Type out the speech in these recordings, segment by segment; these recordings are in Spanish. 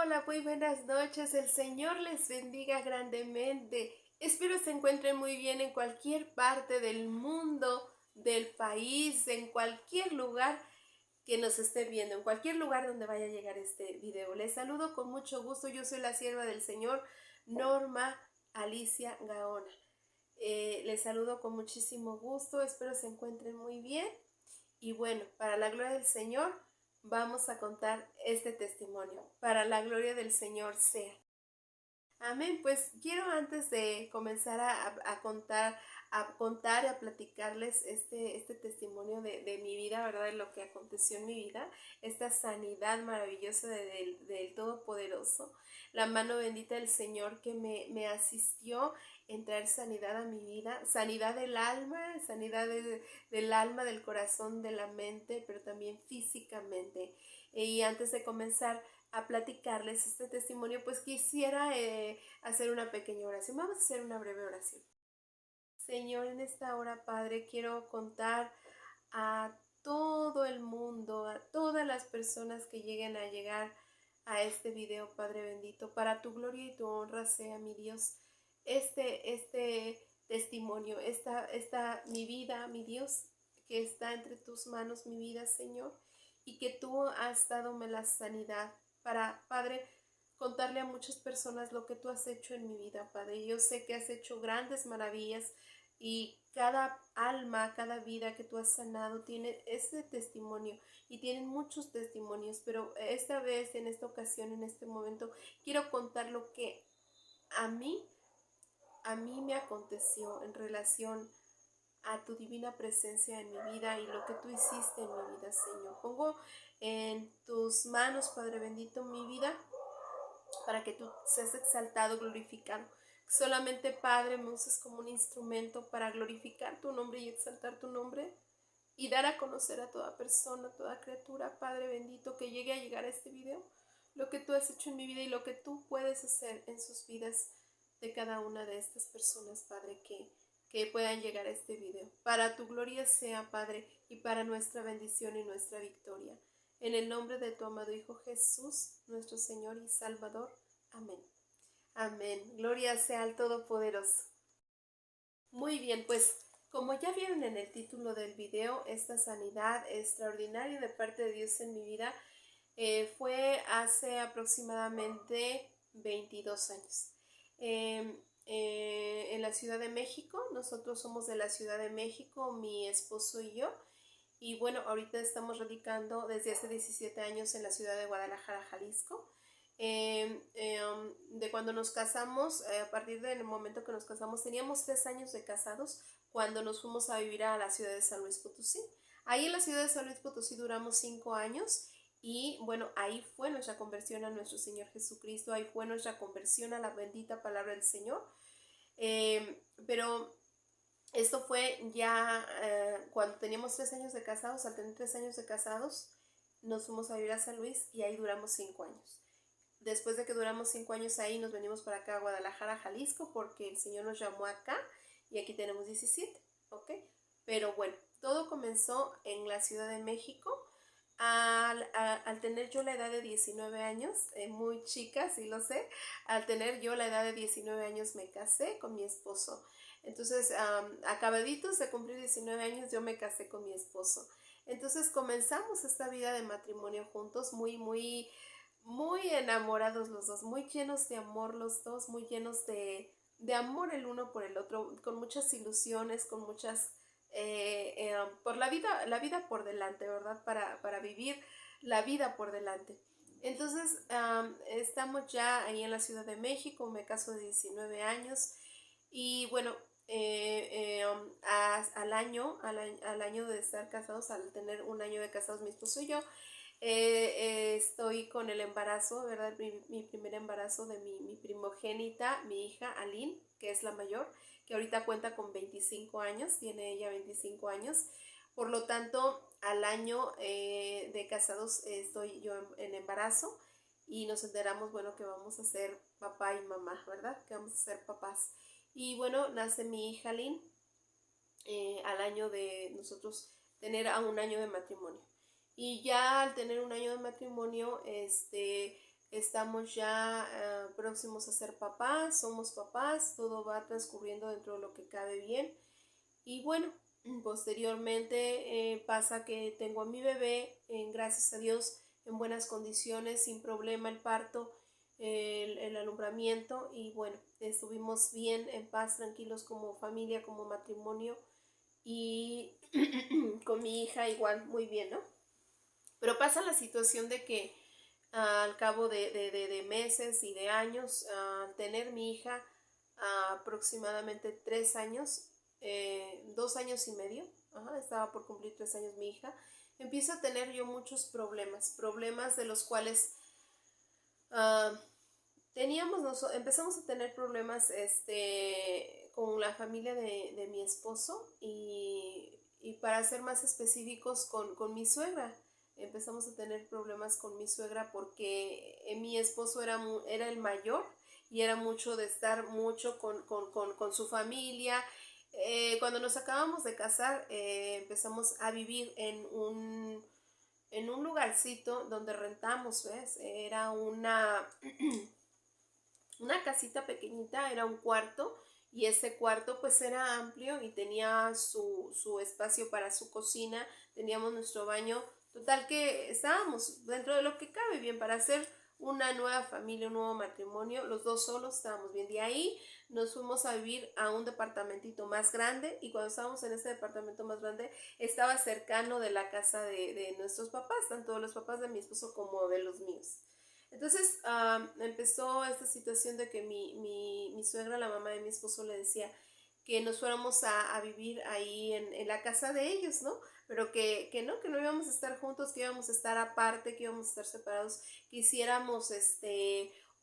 Hola, muy buenas noches. El Señor les bendiga grandemente. Espero se encuentren muy bien en cualquier parte del mundo, del país, en cualquier lugar que nos esté viendo, en cualquier lugar donde vaya a llegar este video. Les saludo con mucho gusto. Yo soy la sierva del Señor, Norma Alicia Gaona. Les saludo con muchísimo gusto. Espero se encuentren muy bien. Y bueno, para la gloria del Señor, vamos a contar este testimonio. Para la gloria del Señor sea. Amén. Pues quiero antes de comenzar a contar y a platicarles este testimonio de mi vida, ¿verdad? De lo que aconteció en mi vida, esta sanidad maravillosa del Todopoderoso, la mano bendita del Señor que me asistió en traer sanidad a mi vida, sanidad del alma, del alma, del corazón, de la mente, pero también físicamente. Y antes de comenzar a platicarles este testimonio, pues quisiera hacer una pequeña oración. Vamos a hacer una breve oración. Señor, en esta hora, Padre, quiero contar a todo el mundo, a todas las personas que lleguen a llegar a este video, Padre bendito, para tu gloria y tu honra sea, mi Dios, este testimonio, mi vida, mi Dios, que está entre tus manos, mi vida, Señor, y que tú has dado la sanidad para, Padre, contarle a muchas personas lo que tú has hecho en mi vida, Padre. Yo sé que has hecho grandes maravillas y cada alma, cada vida que tú has sanado tiene ese testimonio y tienen muchos testimonios, pero esta vez, en esta ocasión, en este momento, quiero contar lo que a mí, a mí me aconteció en relación a tu divina presencia en mi vida y lo que tú hiciste en mi vida, Señor. Pongo en tus manos, Padre bendito, mi vida para que tú seas exaltado, glorificado. Solamente, Padre, me uses como un instrumento para glorificar tu nombre y exaltar tu nombre y dar a conocer a toda persona, a toda criatura, Padre bendito, que llegue a llegar a este video, lo que tú has hecho en mi vida y lo que tú puedes hacer en sus vidas de cada una de estas personas, Padre, que puedan llegar a este video. Para tu gloria sea, Padre, y para nuestra bendición y nuestra victoria. En el nombre de tu amado Hijo Jesús, nuestro Señor y Salvador. Amén. Amén. Gloria sea al Todopoderoso. Muy bien, pues como ya vieron en el título del video, esta sanidad extraordinaria de parte de Dios en mi vida fue hace aproximadamente 22 años. En la Ciudad de México, nosotros somos de la Ciudad de México, mi esposo y yo. Y bueno, ahorita estamos radicando desde hace 17 años en la ciudad de Guadalajara, Jalisco. De cuando nos casamos, a partir del momento que nos casamos, teníamos 3 años de casados cuando nos fuimos a vivir a la ciudad de San Luis Potosí. Ahí en la ciudad de San Luis Potosí duramos 5 años y bueno, ahí fue nuestra conversión a nuestro Señor Jesucristo, ahí fue nuestra conversión a la bendita palabra del Señor. Pero esto fue ya cuando teníamos 3 años de casados. Al tener 3 años de casados, nos fuimos a vivir a San Luis y ahí duramos 5 años. Después de que duramos 5 años ahí, nos venimos para acá a Guadalajara, Jalisco, porque el Señor nos llamó acá y aquí tenemos 17, ¿ok? Pero bueno, todo comenzó en la Ciudad de México. Al tener yo la edad de 19 años, muy chica, sí lo sé, al tener yo la edad de 19 años me casé con mi esposo. Entonces, acabaditos de cumplir 19 años, yo me casé con mi esposo. Entonces comenzamos esta vida de matrimonio juntos, muy enamorados los dos, muy llenos de amor los dos, muy llenos de amor el uno por el otro, con muchas ilusiones, con muchas, por la vida por delante, ¿verdad? Para vivir la vida por delante. Entonces, estamos ya ahí en la Ciudad de México, me caso de 19 años y bueno, al año de estar casados, al tener un año de casados mi esposo y yo, estoy con el embarazo, ¿verdad? Mi primer embarazo de mi primogénita, mi hija Aline, que es la mayor, que ahorita cuenta con 25 años, tiene ella 25 años. Por lo tanto, al año de casados estoy yo en embarazo y nos enteramos, bueno, que vamos a ser papá y mamá, ¿verdad? Que vamos a ser papás. Y bueno, nace mi hija Aline al año de nosotros tener a un año de matrimonio. Y ya al tener un año de matrimonio, estamos ya próximos a ser papás, somos papás, todo va transcurriendo dentro de lo que cabe bien. Y bueno, posteriormente pasa que tengo a mi bebé, gracias a Dios, en buenas condiciones, sin problema el parto, el alumbramiento, y bueno, estuvimos bien, en paz, tranquilos como familia, como matrimonio, y con mi hija igual, muy bien, ¿no? Pero pasa la situación de que al cabo de meses y de años, tener mi hija aproximadamente 3 años, 2 años y medio, estaba por cumplir 3 años mi hija, empiezo a tener yo muchos problemas de los cuales uh, empezamos a tener problemas con la familia de mi esposo y para ser más específicos con mi suegra. Empezamos a tener problemas con mi suegra porque mi esposo era el mayor y era mucho de estar mucho con su familia. Cuando nos acabamos de casar, empezamos a vivir en un lugarcito donde rentamos, ¿ves? Era una casita pequeñita, era un cuarto, y ese cuarto pues era amplio y tenía su espacio para su cocina, teníamos nuestro baño, total que estábamos dentro de lo que cabe bien para hacer una nueva familia, un nuevo matrimonio, los dos solos estábamos bien. De ahí nos fuimos a vivir a un departamentito más grande, y cuando estábamos en ese departamento más grande estaba cercano de la casa de nuestros papás, tanto de los papás de mi esposo como de los míos. Entonces empezó esta situación de que mi suegra, la mamá de mi esposo, le decía que nos fuéramos a vivir ahí en la casa de ellos, ¿no? Pero que no íbamos a estar juntos, que íbamos a estar aparte, que íbamos a estar separados, que hiciéramos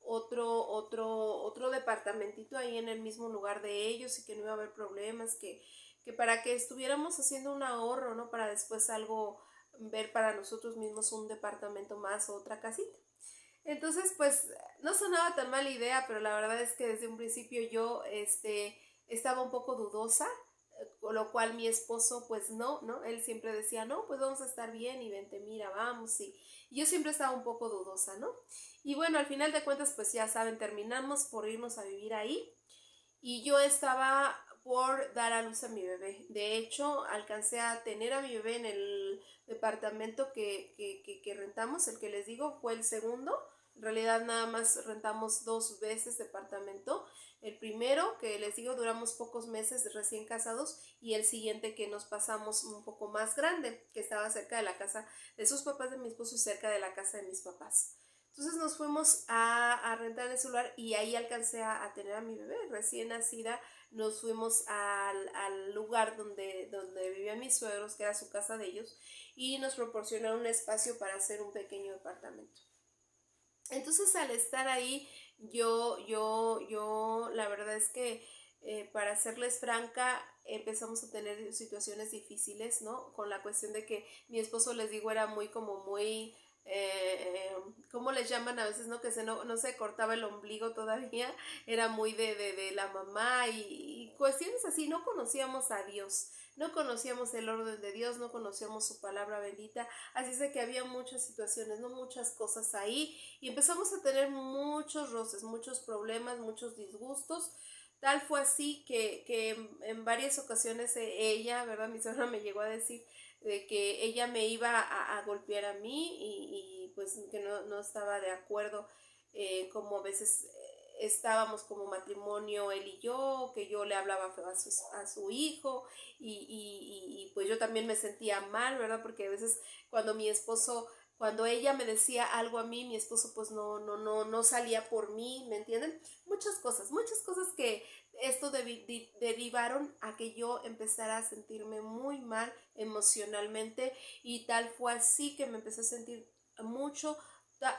otro departamentito ahí en el mismo lugar de ellos, y que no iba a haber problemas, que para que estuviéramos haciendo un ahorro, ¿no? Para después algo ver para nosotros mismos un departamento más o otra casita. Entonces, pues no sonaba tan mala idea, pero la verdad es que desde un principio yo estaba un poco dudosa, con lo cual mi esposo pues no, él siempre decía, no, pues vamos a estar bien y vente, mira, vamos, y yo siempre estaba un poco dudosa, ¿no? Y bueno, al final de cuentas, pues ya saben, terminamos por irnos a vivir ahí, y yo estaba por dar a luz a mi bebé. De hecho, alcancé a tener a mi bebé en el departamento que rentamos, el que les digo fue el segundo. En realidad nada más rentamos 2 veces departamento. El primero, que les digo, duramos pocos meses recién casados, y el siguiente que nos pasamos un poco más grande, que estaba cerca de la casa de sus papás de mi esposo y cerca de la casa de mis papás. Entonces nos fuimos a rentar ese lugar, y ahí alcancé a tener a mi bebé recién nacida. Nos fuimos al lugar donde vivían mis suegros, que era su casa de ellos, y nos proporcionaron un espacio para hacer un pequeño departamento. Entonces al estar ahí, la verdad es que para serles franca, empezamos a tener situaciones difíciles, ¿no? Con la cuestión de que mi esposo, les digo, era muy, ¿cómo les llaman a veces, no? Que no se cortaba el ombligo todavía, era muy de la mamá, y cuestiones así. No conocíamos a Dios, no conocíamos el orden de Dios, no conocíamos su palabra bendita, así es de que había muchas situaciones, no muchas cosas ahí, y empezamos a tener muchos roces, muchos problemas, muchos disgustos. Tal fue así que en varias ocasiones ella, ¿verdad? Mi suegra me llegó a decir de que ella me iba a golpear a mí, y pues que no estaba de acuerdo, como a veces estábamos como matrimonio él y yo, que yo le hablaba feo a su hijo, y pues yo también me sentía mal, ¿verdad? Porque a veces cuando ella me decía algo a mí, mi esposo pues no salía por mí, ¿me entienden? Muchas cosas que esto derivaron a que yo empezara a sentirme muy mal emocionalmente, y tal fue así que me empecé a sentir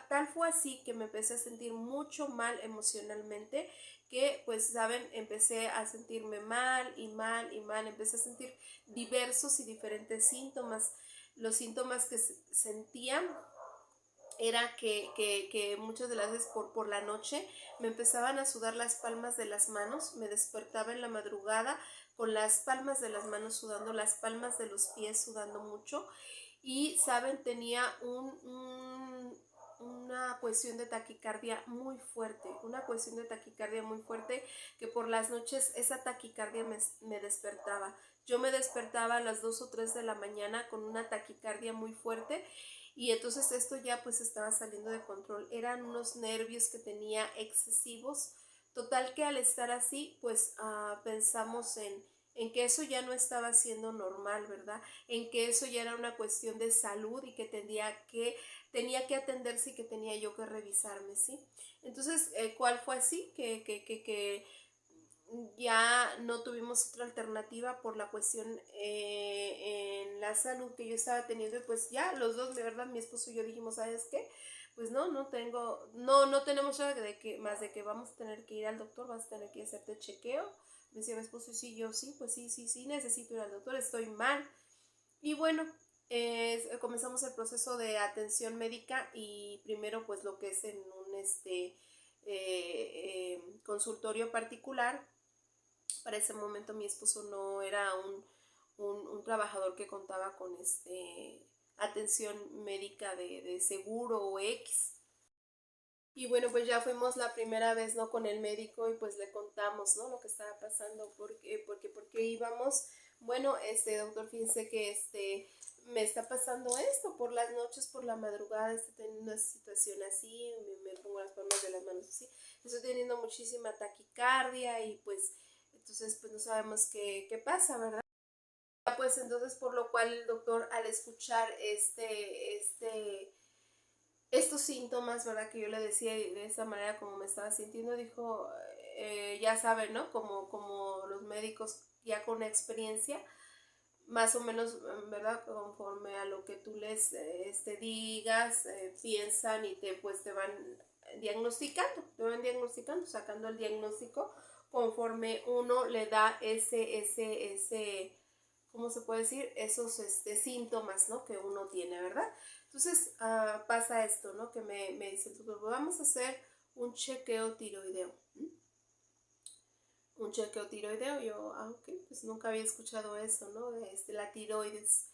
tal fue así que me empecé a sentir mucho mal emocionalmente, que pues saben, empecé a sentirme mal y mal y mal, empecé a sentir diversos y diferentes síntomas. Los síntomas que sentían era que muchas de las veces por la noche me empezaban a sudar las palmas de las manos, me despertaba en la madrugada con las palmas de las manos sudando, las palmas de los pies sudando mucho, y saben, tenía una cuestión de taquicardia muy fuerte, una cuestión de taquicardia muy fuerte, que por las noches esa taquicardia me despertaba. Yo me despertaba a las 2 o 3 de la mañana con una taquicardia muy fuerte, y entonces esto ya pues estaba saliendo de control. Eran unos nervios que tenía excesivos. Total que al estar así, pues pensamos en que eso ya no estaba siendo normal, ¿verdad? En que eso ya era una cuestión de salud y que tenía que atenderse y que tenía yo que revisarme, ¿sí? Entonces, ¿cuál fue así? Que ya no tuvimos otra alternativa por la cuestión en la salud que yo estaba teniendo, y pues ya los dos, de verdad, mi esposo y yo dijimos, ¿sabes qué? Pues no tenemos nada de que, más de que vamos a tener que ir al doctor, vas a tener que hacerte chequeo. Me decía mi esposo, y sí, yo sí, pues sí, necesito ir al doctor, estoy mal. Y bueno, comenzamos el proceso de atención médica, y primero pues lo que es en un consultorio particular. Para ese momento mi esposo no era un trabajador que contaba con atención médica de seguro o X. Y bueno, pues ya fuimos la primera vez, ¿no? Con el médico, y pues le contamos, ¿no? Lo que estaba pasando, porque íbamos, bueno, doctor, fíjense que me está pasando esto por las noches, por la madrugada, estoy teniendo una situación así, me pongo las palmas de las manos así, estoy teniendo muchísima taquicardia, y pues entonces pues no sabemos qué pasa, ¿verdad? Pues entonces, por lo cual el doctor, al escuchar estos síntomas, ¿verdad? Que yo le decía, y de esa manera como me estaba sintiendo, dijo, ya saben, ¿no? Como los médicos ya con experiencia, más o menos, ¿verdad? Conforme a lo que tú les digas, piensan, y pues te van diagnosticando, sacando el diagnóstico conforme uno le da ¿cómo se puede decir? Esos síntomas, ¿no? Que uno tiene, ¿verdad? Entonces pasa esto, ¿no? Que me dice el doctor, vamos a hacer un chequeo tiroideo. Un chequeo tiroideo, yo, ok, pues nunca había escuchado eso, ¿no? De la tiroides.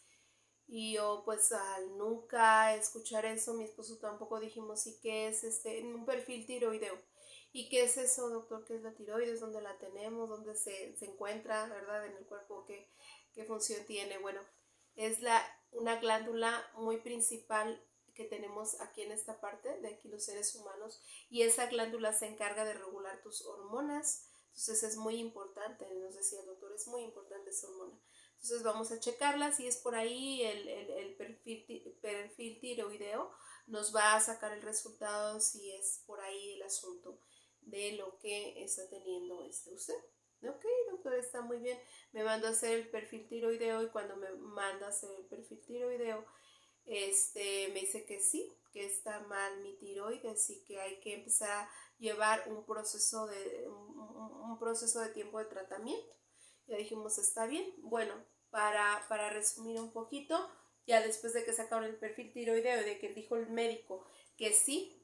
Y yo, pues al nunca escuchar eso, mi esposo tampoco, dijimos, ¿y qué es un perfil tiroideo? ¿Y qué es eso, doctor? ¿Qué es la tiroides? ¿Dónde la tenemos? ¿Dónde se encuentra, verdad, en el cuerpo? ¿Qué función tiene? Bueno, es una glándula muy principal que tenemos aquí en esta parte, de aquí los seres humanos, y esa glándula se encarga de regular tus hormonas. Entonces es muy importante, nos decía el doctor, es muy importante esa hormona. Entonces vamos a checarla, si es por ahí el perfil tiroideo, nos va a sacar el resultado si es por ahí el asunto de lo que está teniendo usted. Ok, doctor, está muy bien. Me mandó a hacer el perfil tiroideo, y cuando me manda a hacer el perfil tiroideo, me dice que sí, que está mal mi tiroides, y que hay que empezar a llevar un proceso de tiempo de tratamiento. Ya dijimos, está bien. Bueno, para resumir un poquito, ya después de que sacaron el perfil tiroideo y de que dijo el médico que sí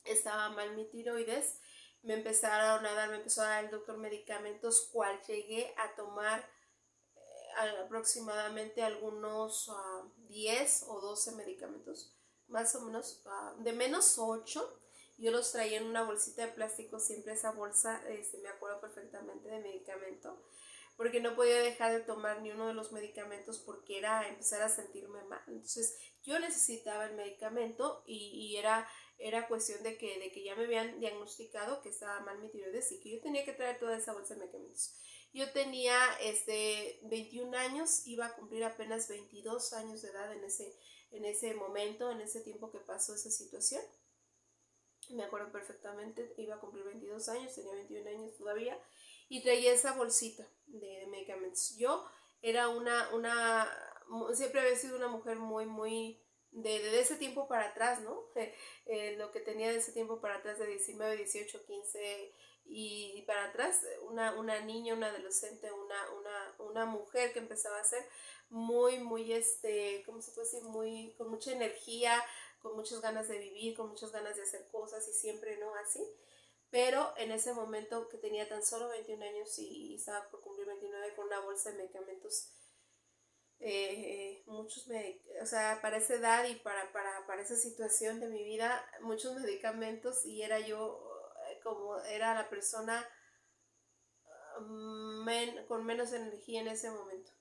estaba mal mi tiroides, me empezó a dar el doctor medicamentos, cual llegué a tomar aproximadamente algunos 10 o 12 medicamentos, más o menos, de menos 8. Yo los traía en una bolsita de plástico, siempre esa bolsa, me acuerdo perfectamente de medicamento, porque no podía dejar de tomar ni uno de los medicamentos, porque era empezar a sentirme mal. Entonces yo necesitaba el medicamento, y era cuestión de que ya me habían diagnosticado que estaba mal mi tiroides, y que yo tenía que traer toda esa bolsa de medicamentos. Yo tenía 21 años, iba a cumplir apenas 22 años de edad en ese momento, en ese tiempo que pasó esa situación. Me acuerdo perfectamente, iba a cumplir 22 años, tenía 21 años todavía, y traía esa bolsita de medicamentos. Yo era siempre había sido una mujer muy, de ese tiempo para atrás, ¿no? Lo que tenía de ese tiempo para atrás, de 19, 18, 15 y para atrás, una niña, una adolescente, una mujer que empezaba a ser muy, ¿cómo se puede decir? Con mucha energía, con muchas ganas de vivir, con muchas ganas de hacer cosas, y siempre, ¿no? Así. Pero en ese momento, que tenía tan solo 21 años y estaba por cumplir 29, con una bolsa de medicamentos o sea, para esa edad y para esa situación de mi vida, muchos medicamentos y era yo como era la persona con menos energía en ese momento.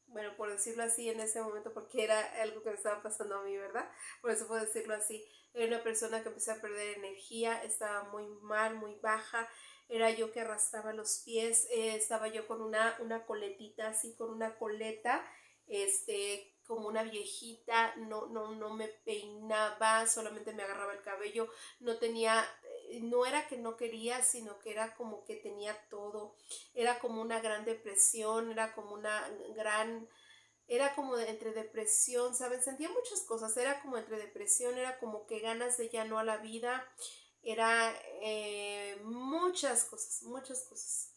Bueno, por decirlo así, en ese momento, porque era algo que me estaba pasando a mí, ¿verdad? Por eso puedo decirlo así. Era una persona que empecé a perder energía, estaba muy mal, muy baja. Era yo que arrastraba los pies, estaba yo con una coletita, así, con una coleta, como una viejita, no me peinaba, solamente me agarraba el cabello, no tenía, no era que no quería, sino que era como que tenía todo, era como una gran depresión, era como una gran, era como entre depresión, ¿saben? Sentía muchas cosas, era como entre depresión, era como que ganas de ya no a la vida, era muchas cosas, muchas cosas.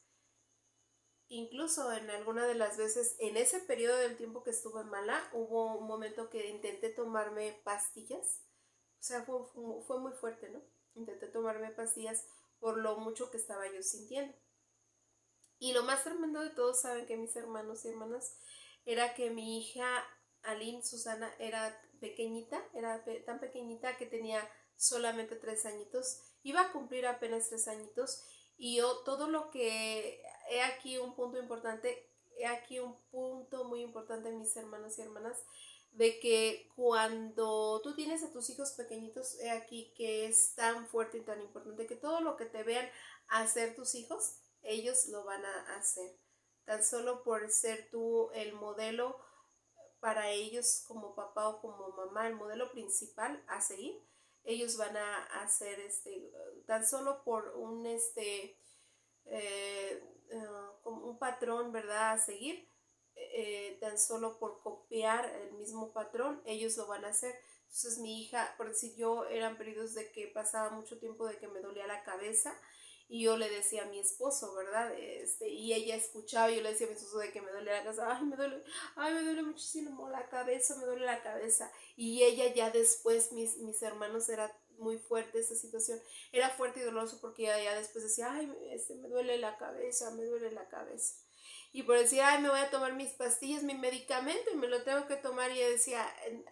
Incluso en alguna de las veces, en ese periodo del tiempo que estuve mala, hubo un momento que intenté tomarme pastillas, o sea, fue muy fuerte, ¿no? Intenté tomarme pastillas por lo mucho que estaba yo sintiendo. Y lo más tremendo de todo, saben que mis hermanos y hermanas, era que mi hija Aline Susana era pequeñita, era tan pequeñita que tenía solamente 3 añitos, iba a cumplir apenas 3 añitos y yo todo lo que, he aquí un punto importante, he aquí un punto muy importante mis hermanos y hermanas, de que cuando tú tienes a tus hijos pequeñitos, he aquí que es tan fuerte y tan importante que todo lo que te vean hacer tus hijos, ellos lo van a hacer. Tan solo por ser tú el modelo para ellos como papá o como mamá, el modelo principal a seguir, ellos van a hacer tan solo por eh, como un patrón, ¿verdad? A seguir, tan solo por copiar el mismo patrón, ellos lo van a hacer. Entonces mi hija, por decir yo, eran periodos de que pasaba mucho tiempo de que me dolía la cabeza y yo le decía a mi esposo, ¿verdad? Y ella escuchaba y yo le decía a mi esposo de que me duele la cabeza, ay, me duele muchísimo la cabeza, me duele la cabeza. Y ella ya después, mis hermanos, era muy fuerte esa situación, era fuerte y doloroso porque ella ya después decía, ay, me duele la cabeza, me duele la cabeza. Y por decir, ay, me voy a tomar mis pastillas, mi medicamento y me lo tengo que tomar. Y ella decía,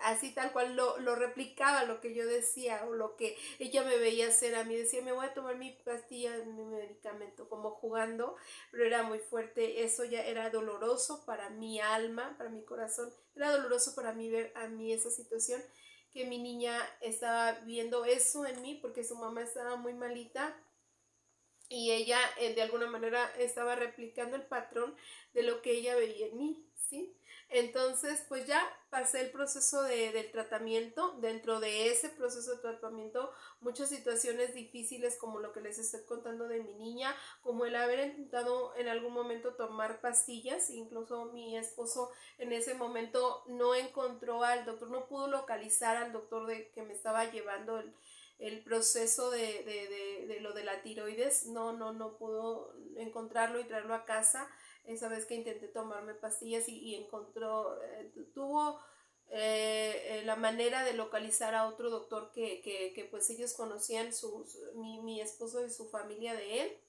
así tal cual lo replicaba lo que yo decía o lo que ella me veía hacer a mí. Decía, me voy a tomar mi pastilla, mi medicamento, como jugando, pero era muy fuerte. Eso ya era doloroso para mi alma, para mi corazón. Era doloroso para mí ver a mí esa situación, que mi niña estaba viendo eso en mí porque su mamá estaba muy malita y ella de alguna manera estaba replicando el patrón de lo que ella veía en mí, ¿sí? Entonces, pues ya pasé el proceso del tratamiento. Dentro de ese proceso de tratamiento, muchas situaciones difíciles como lo que les estoy contando de mi niña, como el haber intentado en algún momento tomar pastillas. Incluso mi esposo en ese momento no encontró al doctor, no pudo localizar al doctor que me estaba llevando el proceso de lo de la tiroides, no pudo encontrarlo y traerlo a casa. Esa vez que intenté tomarme pastillas y encontró, tuvo la manera de localizar a otro doctor que pues ellos conocían, mi esposo y su familia de él,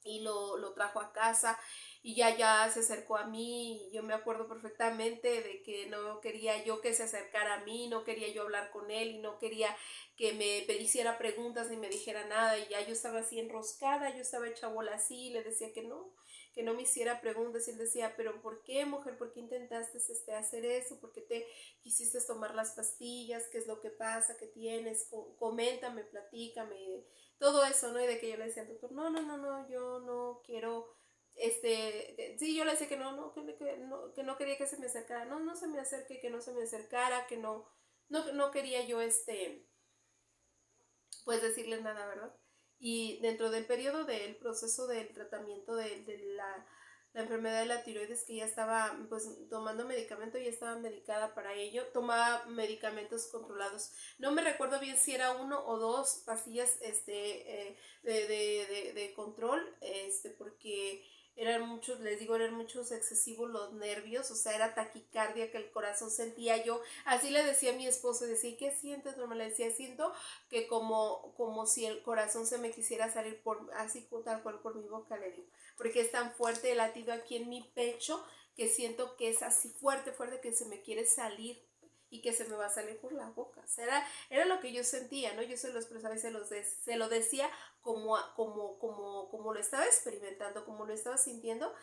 y lo trajo a casa y ya se acercó a mí. Y yo me acuerdo perfectamente de que no quería yo que se acercara a mí, no quería yo hablar con él y no quería que me hiciera preguntas ni me dijera nada, y ya yo estaba así enroscada, yo estaba hecha bola así y le decía que no me hiciera preguntas. Y él decía, pero ¿por qué, mujer? ¿Por qué intentaste hacer eso? ¿Por qué te quisiste tomar las pastillas? ¿Qué es lo que pasa? ¿Qué tienes? Coméntame, platícame, todo eso, ¿no? Y de que yo le decía al doctor, no, yo no quiero, sí, yo le decía que que no quería que se me acercara, no se me acerque, que no se me acercara, que no quería yo, pues decirle nada, ¿verdad? Y dentro del periodo del proceso del tratamiento de la enfermedad de la tiroides, que ya estaba pues tomando medicamento, ya estaba medicada para ello, tomaba medicamentos controlados. No me recuerdo bien si era 1 o 2 pastillas de control, porque eran muchos, les digo, eran muchos excesivos los nervios, o sea, era taquicardia que el corazón sentía yo, así le decía a mi esposo, decía, ¿qué sientes? No me le decía, siento que como si el corazón se me quisiera salir por, así tal cual por mi boca, le digo, porque es tan fuerte el latido aquí en mi pecho, que siento que es así fuerte, fuerte, que se me quiere salir y que se me va a salir por la boca. O sea, era lo que yo sentía, ¿no? Yo se lo expresaba y se lo decía como lo estaba experimentando, como lo estaba sintiendo.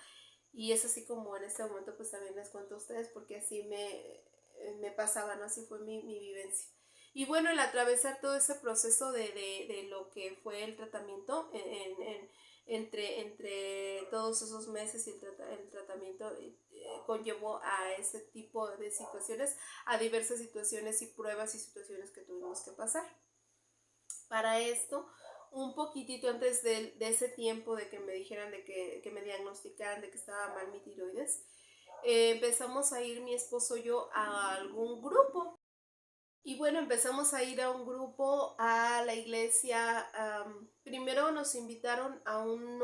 Y es así como en este momento pues también les cuento a ustedes porque así me pasaba, ¿no? Así fue mi vivencia. Y bueno, el atravesar todo ese proceso de lo que fue el tratamiento, entre todos esos meses y el tratamiento conllevó a ese tipo de situaciones, a diversas situaciones y pruebas y situaciones que tuvimos que pasar. Para esto, un poquitito antes de ese tiempo de que me dijeran, que me diagnosticaran de que estaba mal mi tiroides, empezamos a ir mi esposo y yo a algún grupo. Y bueno, empezamos a ir a un grupo, a la iglesia. Primero nos invitaron a un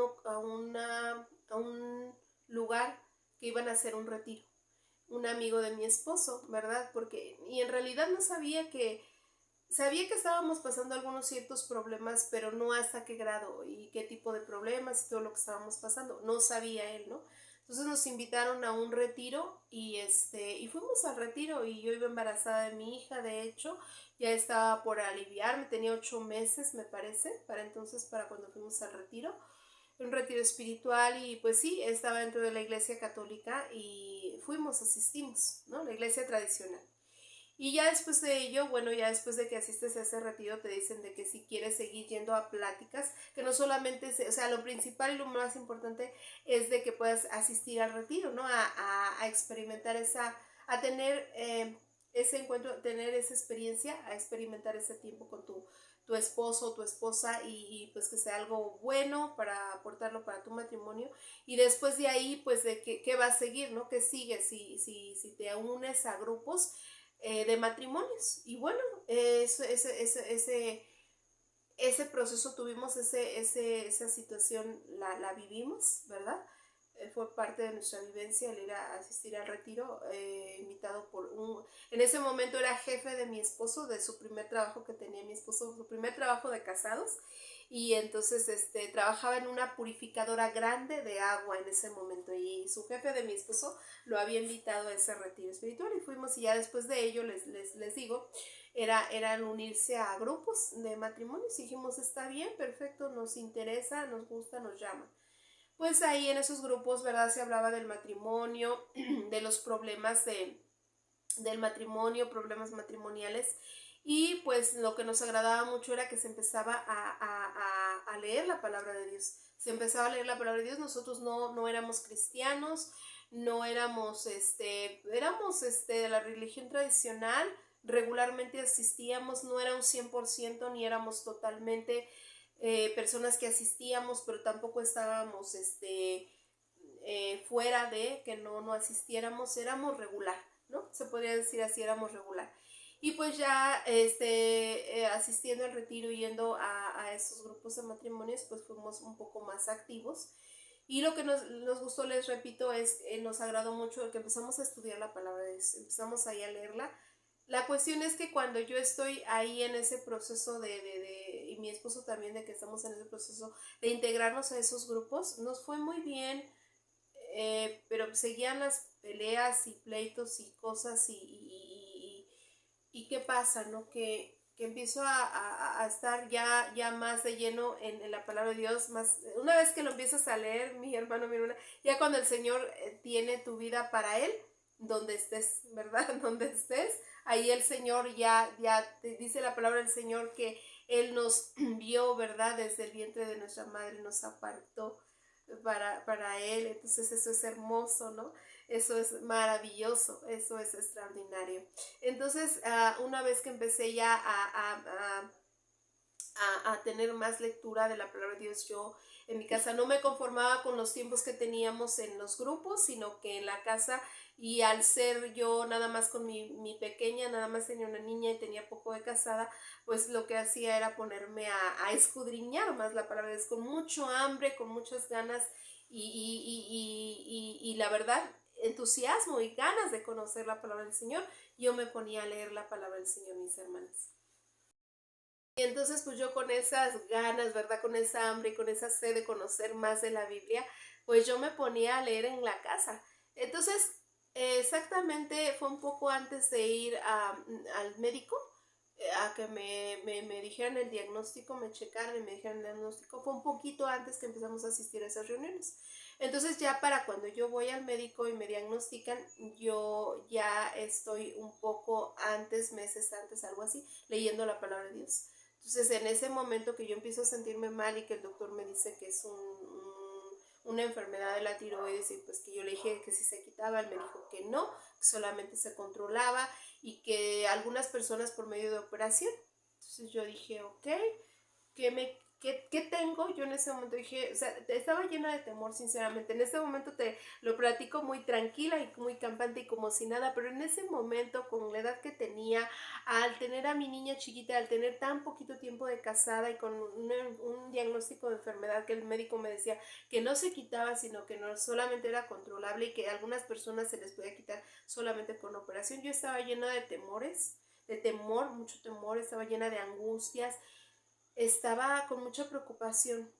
lugar que iban a hacer un retiro. Un amigo de mi esposo, ¿verdad? Y en realidad no sabía que estábamos pasando algunos ciertos problemas, pero no hasta qué grado y qué tipo de problemas y todo lo que estábamos pasando. No sabía él, ¿no? Entonces nos invitaron a un retiro y fuimos al retiro y yo iba embarazada de mi hija, de hecho, ya estaba por aliviarme, tenía 8 meses, me parece, para cuando fuimos al retiro, un retiro espiritual y pues sí, estaba dentro de la iglesia católica y asistimos, ¿no? La iglesia tradicional. Y ya después de ello, bueno, ya después de que asistes a ese retiro, te dicen de que si quieres seguir yendo a pláticas, que no solamente, o sea, lo principal y lo más importante es de que puedas asistir al retiro, ¿no? A experimentar a tener ese encuentro, tener esa experiencia, a experimentar ese tiempo con tu esposo o tu esposa y pues que sea algo bueno para aportarlo para tu matrimonio. Y después de ahí, pues de qué va a seguir, ¿no? ¿Qué sigue? Si te unes a grupos de matrimonios. Y bueno, ese proceso tuvimos, esa situación la vivimos, ¿verdad? Fue parte de nuestra vivencia el ir a asistir al retiro, invitado por en ese momento era jefe de mi esposo, de su primer trabajo que tenía mi esposo, su primer trabajo de casados, y entonces trabajaba en una purificadora grande de agua en ese momento, y su jefe de mi esposo lo había invitado a ese retiro espiritual, y fuimos, y ya después de ello, les digo, era unirse a grupos de matrimonios, y dijimos, está bien, perfecto, nos interesa, nos gusta, nos llama. Pues ahí en esos grupos, ¿verdad? Se hablaba del matrimonio, de los problemas del matrimonio, problemas matrimoniales. Y pues lo que nos agradaba mucho era que se empezaba a leer la palabra de Dios. Se empezaba a leer la palabra de Dios. Nosotros no éramos cristianos, no éramos, éramos de la religión tradicional. Regularmente asistíamos, no era un 100% ni éramos totalmente personas que asistíamos, pero tampoco estábamos fuera de que no asistiéramos, éramos regular, ¿no? Se podría decir así, éramos regular. Y pues ya asistiendo al retiro, yendo a esos grupos de matrimonios, pues fuimos un poco más activos. Y lo que nos gustó, les repito, nos agradó mucho que empezamos a estudiar la palabra de Dios, empezamos ahí a leerla. La cuestión es que cuando yo estoy ahí en ese proceso y mi esposo también, de que estamos en ese proceso de integrarnos a esos grupos, nos fue muy bien, pero seguían las peleas y pleitos y cosas y qué pasa, ¿no? Que empiezo a estar ya más de lleno en la palabra de Dios, más una vez que lo empiezas a leer, mi hermano, mi hermana, ya cuando el Señor tiene tu vida para Él, donde estés, ¿verdad? Donde estés, ahí el Señor ya te dice la palabra del Señor que Él nos vio, ¿verdad? Desde el vientre de nuestra madre, nos apartó para Él. Entonces eso es hermoso, ¿no? Eso es maravilloso, eso es extraordinario. Entonces, una vez que empecé ya a tener más lectura de la palabra de Dios, yo en mi casa no me conformaba con los tiempos que teníamos en los grupos, sino que en la casa, y al ser yo nada más con mi pequeña, nada más tenía una niña y tenía poco de casada, pues lo que hacía era ponerme a escudriñar más la palabra de Dios, con mucho hambre, con muchas ganas, y la verdad, entusiasmo y ganas de conocer la palabra del Señor, yo me ponía a leer la palabra del Señor, mis hermanos. Y entonces pues yo con esas ganas, ¿verdad? Con esa hambre y con esa sed de conocer más de la Biblia, pues yo me ponía a leer en la casa. Entonces, exactamente fue un poco antes de ir al médico, a que me dijeran el diagnóstico, me checaran y me dijeran el diagnóstico, fue un poquito antes que empezamos a asistir a esas reuniones. Entonces ya para cuando yo voy al médico y me diagnostican, yo ya estoy un poco antes, meses antes, algo así, leyendo la palabra de Dios. Entonces, en ese momento que yo empiezo a sentirme mal y que el doctor me dice que es una enfermedad de la tiroides y pues que yo le dije que si se quitaba, él me dijo que no, que solamente se controlaba y que algunas personas por medio de operación. Entonces yo dije, ok, ¿qué tengo? Yo en ese momento dije, o sea, estaba llena de temor, sinceramente. En ese momento te lo platico muy tranquila y muy campante y como si nada, pero en ese momento, con la edad que tenía, al tener a mi niña chiquita, al tener tan poquito tiempo de casada y con un diagnóstico de enfermedad que el médico me decía que no se quitaba, sino que no solamente era controlable y que a algunas personas se les podía quitar solamente con operación, yo estaba llena de temores, de temor, mucho temor, estaba llena de angustias, estaba con mucha preocupación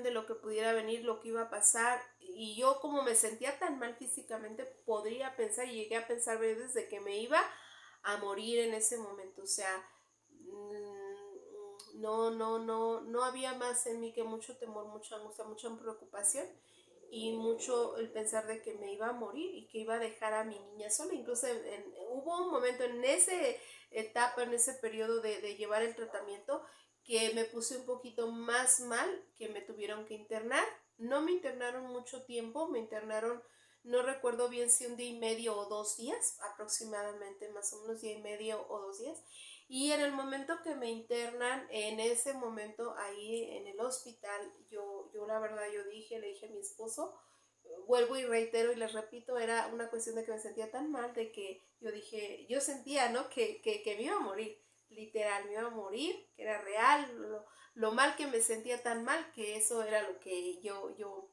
de lo que pudiera venir, lo que iba a pasar, y yo como me sentía tan mal físicamente, podría pensar y llegué a pensar veces de que me iba a morir en ese momento, o sea, no había más en mí que mucho temor, mucha angustia, mucha preocupación y mucho el pensar de que me iba a morir y que iba a dejar a mi niña sola. Incluso hubo un momento en esa etapa, en ese periodo de llevar el tratamiento, que me puse un poquito más mal, que me tuvieron que internar. No me internaron mucho tiempo, me internaron, no recuerdo bien si un día y medio o 2 días, aproximadamente, más o menos día y medio o 2 días. Y en el momento que me internan, en ese momento ahí en el hospital, yo la verdad, yo le dije a mi esposo, vuelvo y reitero y les repito, era una cuestión de que me sentía tan mal, de que yo dije, yo sentía, ¿no? Que me iba a morir, literal, me iba a morir, que era real, lo mal que me sentía tan mal, que eso era lo que yo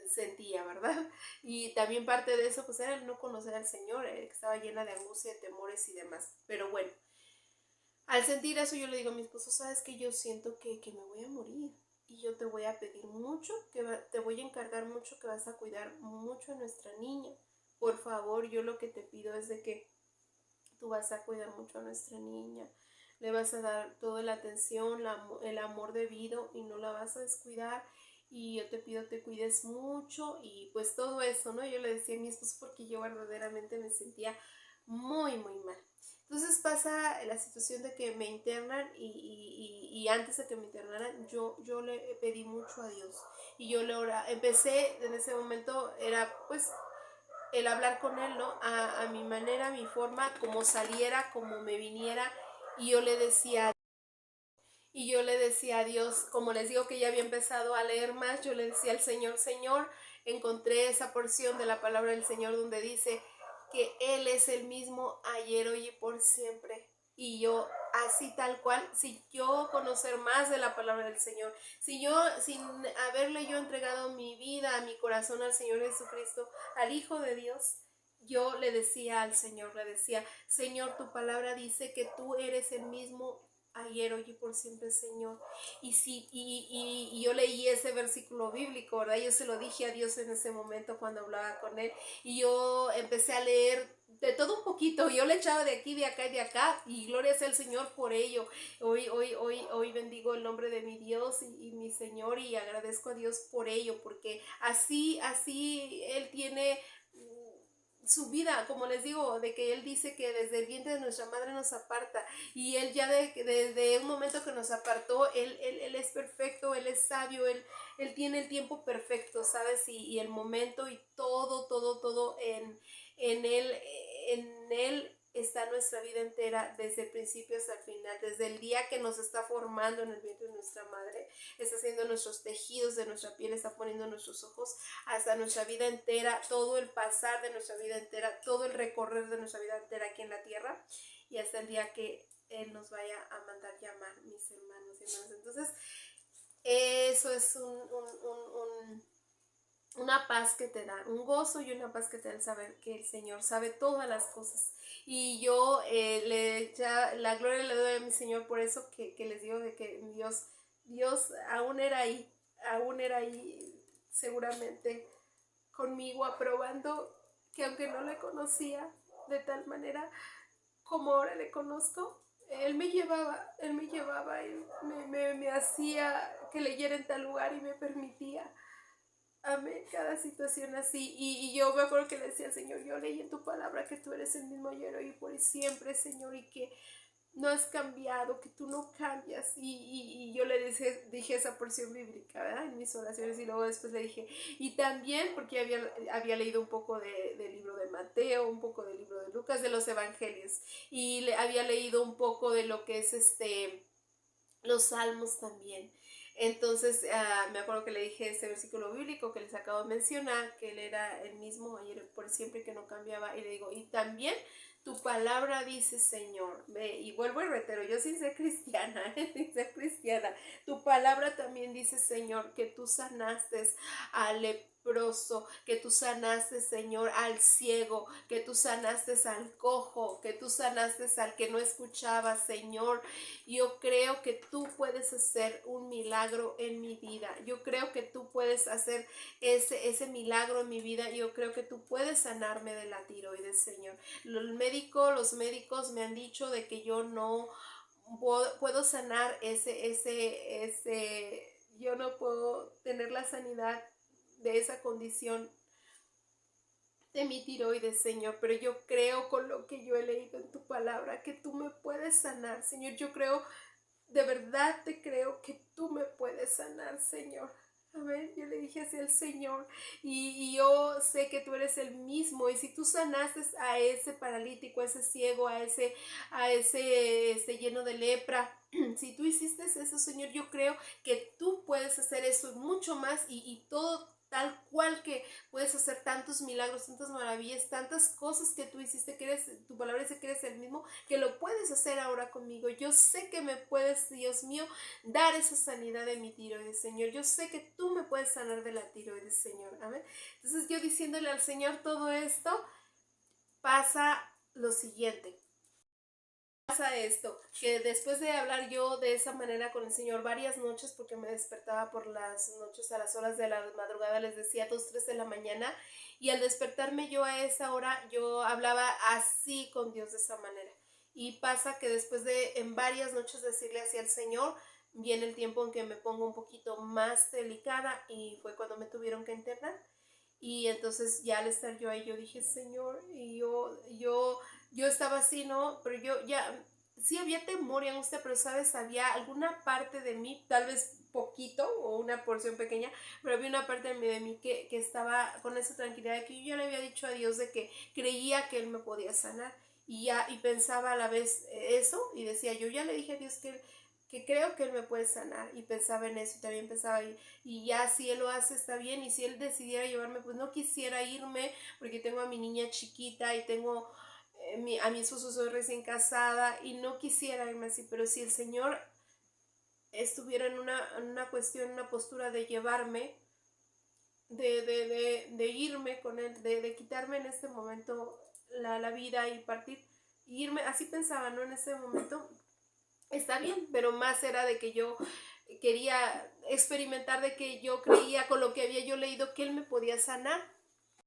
sentía, ¿verdad? Y también parte de eso, pues era el no conocer al Señor, que estaba llena de angustia, de temores y demás. Pero bueno, al sentir eso yo le digo a mi esposo, sabes que yo siento que me voy a morir y yo te voy a pedir mucho, te voy a encargar mucho, que vas a cuidar mucho a nuestra niña. Por favor, yo lo que te pido es de que tú vas a cuidar mucho a nuestra niña, le vas a dar toda la atención, el amor debido y no la vas a descuidar. Y yo te pido te cuides mucho y pues todo eso, ¿no? Yo le decía a mi esposo porque yo verdaderamente me sentía muy, muy mal. Entonces pasa la situación de que me internan y antes de que me internaran yo le pedí mucho a Dios y yo le empecé en ese momento, era pues el hablar con Él, ¿no? A mi manera, a mi forma, como saliera, como me viniera y yo le decía a Dios, como les digo que ya había empezado a leer más, yo le decía al Señor, Señor, encontré esa porción de la palabra del Señor donde dice que Él es el mismo ayer, hoy y por siempre. Y yo, así tal cual, si yo conocer más de la palabra del Señor, si yo, sin haberle yo entregado mi vida, mi corazón al Señor Jesucristo, al Hijo de Dios, yo le decía al Señor, le decía, Señor, tu palabra dice que tú eres el mismo ayer, hoy y por siempre, Señor. Y yo leí ese versículo bíblico, ¿verdad? Yo se lo dije a Dios en ese momento cuando hablaba con Él. Y yo empecé a leer de todo un poquito. Yo le echaba de aquí, de acá y de acá. Y gloria sea al Señor por ello. Hoy bendigo el nombre de mi Dios y mi Señor y agradezco a Dios por ello, porque así Él tiene su vida, como les digo, de que Él dice que desde el vientre de nuestra madre nos aparta y Él ya desde un momento que nos apartó, él es perfecto, Él es sabio, él tiene el tiempo perfecto, ¿sabes? Y el momento y todo en Él está nuestra vida entera, desde el principio hasta el final, desde el día que nos está formando en el vientre de nuestra madre, está haciendo nuestros tejidos de nuestra piel, está poniendo nuestros ojos, hasta nuestra vida entera, todo el pasar de nuestra vida entera, todo el recorrer de nuestra vida entera aquí en la tierra y hasta el día que Él nos vaya a mandar llamar, mis hermanos y hermanas. Entonces, eso es una paz que te da, un gozo y una paz que te da el saber que el Señor sabe todas las cosas. Y yo la gloria le doy a mi Señor por eso que les digo de que Dios aún era ahí seguramente conmigo, aprobando que aunque no le conocía de tal manera como ahora le conozco, él me llevaba y me hacía que leyera en tal lugar y me permitía. Amén, cada situación así. Y yo me acuerdo que le decía al Señor, yo leí en tu palabra que tú eres el mismo ayer, hoy y por siempre, Señor, y que no has cambiado, que tú no cambias. Y yo le dije esa porción bíblica, ¿verdad? En mis oraciones, y luego después le dije, y también porque había leído un poco del libro de Mateo, un poco del libro de Lucas, de los evangelios, y había leído un poco de lo que es los salmos también. Entonces me acuerdo que le dije ese versículo bíblico que les acabo de mencionar, que él era el mismo ayer por siempre, que no cambiaba, y le digo, y también tu palabra dice, Señor, ve, y vuelvo y reitero, yo sin ser cristiana, sin ser cristiana, tu palabra también dice, Señor, que tú sanaste al leproso, que tú sanaste, Señor, al ciego, que tú sanaste al cojo, que tú sanaste al que no escuchaba, Señor. Yo creo que tú puedes hacer un milagro en mi vida. Yo creo que tú puedes hacer ese milagro en mi vida. Yo creo que tú puedes sanarme de la tiroides, Señor. Los médicos me han dicho de que yo no puedo sanar yo no puedo tener la sanidad de esa condición de mi tiroides, Señor, pero yo creo con lo que yo he leído en tu palabra que tú me puedes sanar, Señor. Yo creo, de verdad te creo que tú me puedes sanar, Señor. Amén. Yo le dije así al Señor, y yo sé que tú eres el mismo, y si tú sanaste a ese paralítico, a ese ciego, a ese lleno de lepra, si tú hiciste eso, Señor, yo creo que tú puedes hacer eso mucho más, y todo tal cual, que puedes hacer tantos milagros, tantas maravillas, tantas cosas que tú hiciste, tu palabra dice que eres el mismo, que lo puedes hacer ahora conmigo. Yo sé que me puedes, Dios mío, dar esa sanidad de mi tiroides, Señor. Yo sé que tú me puedes sanar de la tiroides, Señor. Amén. Entonces yo diciéndole al Señor todo esto, pasa lo siguiente. Pasa esto, que después de hablar yo de esa manera con el Señor varias noches, porque me despertaba por las noches a las horas de la madrugada, les decía 2, 3 de la mañana, y al despertarme yo a esa hora, yo hablaba así con Dios de esa manera. Y pasa que después de en varias noches decirle así al Señor, viene el tiempo en que me pongo un poquito más delicada, y fue cuando me tuvieron que internar. Y entonces ya al estar yo ahí, yo dije, Señor, y yo estaba así, ¿no? Pero yo ya, sí había temor y angustia, pero sabes, había alguna parte de mí, tal vez poquito o una porción pequeña, pero había una parte de mí que estaba con esa tranquilidad de que yo ya le había dicho a Dios de que creía que Él me podía sanar. Y pensaba a la vez eso, y decía, yo ya le dije a Dios que creo que Él me puede sanar, y pensaba en eso, y también pensaba, y ya si Él lo hace está bien, y si Él decidiera llevarme, pues no quisiera irme, porque tengo a mi niña chiquita, y tengo a mi esposo, soy recién casada, y no quisiera irme así, pero si el Señor estuviera en una cuestión, una postura de llevarme, de irme con Él, de quitarme en este momento la vida y partir, y irme, así pensaba, ¿no? En ese momento, está bien, pero más era de que yo quería experimentar, de que yo creía con lo que había yo leído que Él me podía sanar.